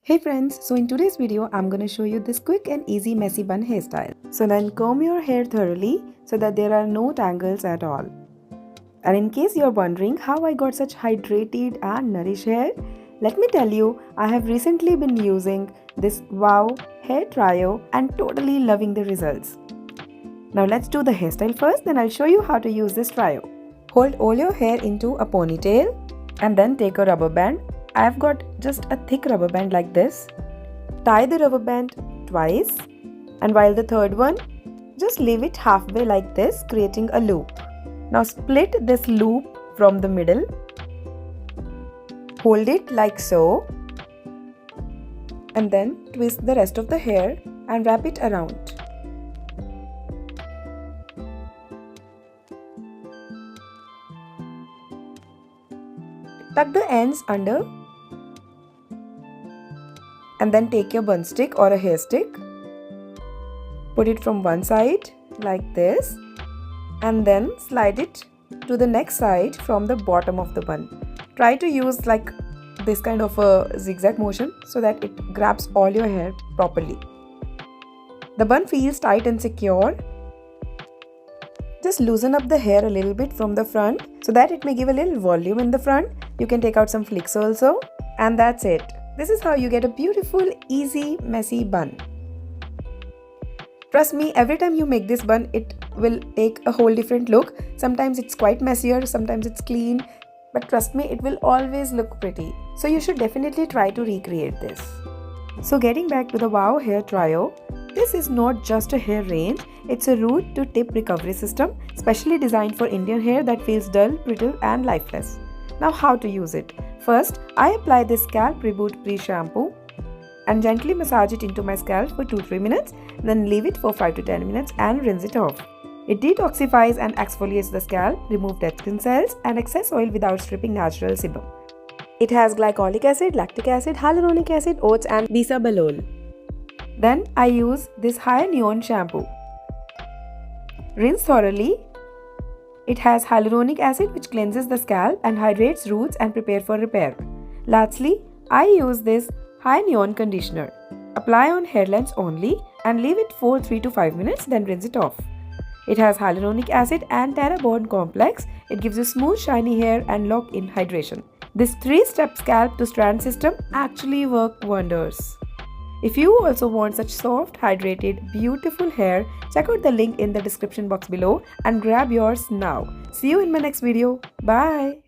Hey friends, so in today's video, I'm gonna show you this quick and easy messy bun hairstyle. So then comb your hair thoroughly so that there are no tangles at all. And in case you're wondering how I got such hydrated and nourished hair, let me tell you, I have recently been using this Wow hair trio and totally loving the results. Now let's do the hairstyle first, then I'll show you how to use this trio. Hold all your hair into a ponytail and then take a rubber band. I've got just a thick rubber band like this. Tie the rubber band twice, and while the third one, just leave it halfway like this, creating a loop. Now split this loop from the middle. Hold it like so, and then twist the rest of the hair and wrap it around. Tuck the ends under and then take your bun stick or a hair stick, put it from one side like this and then slide it to the next side from the bottom of the bun. Try to use like this kind of a zigzag motion so that it grabs all your hair properly. The bun feels tight and secure. Just loosen up the hair a little bit from the front so that it may give a little volume in the front. You can take out some flicks also, and that's it. This is how you get a beautiful, easy, messy bun. Trust me, every time you make this bun, it will take a whole different look. Sometimes it's quite messier, sometimes it's clean, but trust me, it will always look pretty. So you should definitely try to recreate this. So getting back to the Wow hair trio, this is not just a hair range, it's a root to tip recovery system, specially designed for Indian hair that feels dull, brittle and lifeless. Now how to use it? First, I apply this scalp reboot pre-shampoo and gently massage it into my scalp for 2-3 minutes, then leave it for 5 to 10 minutes and rinse it off. It detoxifies and exfoliates the scalp, remove dead skin cells and excess oil without stripping natural sebum. It has glycolic acid, lactic acid, hyaluronic acid, oats and bisabolol. Then I use this Hyaneon shampoo. Rinse thoroughly. It has hyaluronic acid which cleanses the scalp and hydrates roots and prepare for repair. Lastly, I use this Hyaneon conditioner. Apply on hair lengths only and leave it for 3 to 5 minutes, then rinse it off. It has hyaluronic acid and terabond complex. It gives you smooth shiny hair and lock-in hydration. This 3-step scalp to strand system actually works wonders. If you also want such soft, hydrated, beautiful hair, check out the link in the description box below and grab yours now. See you in my next video. Bye!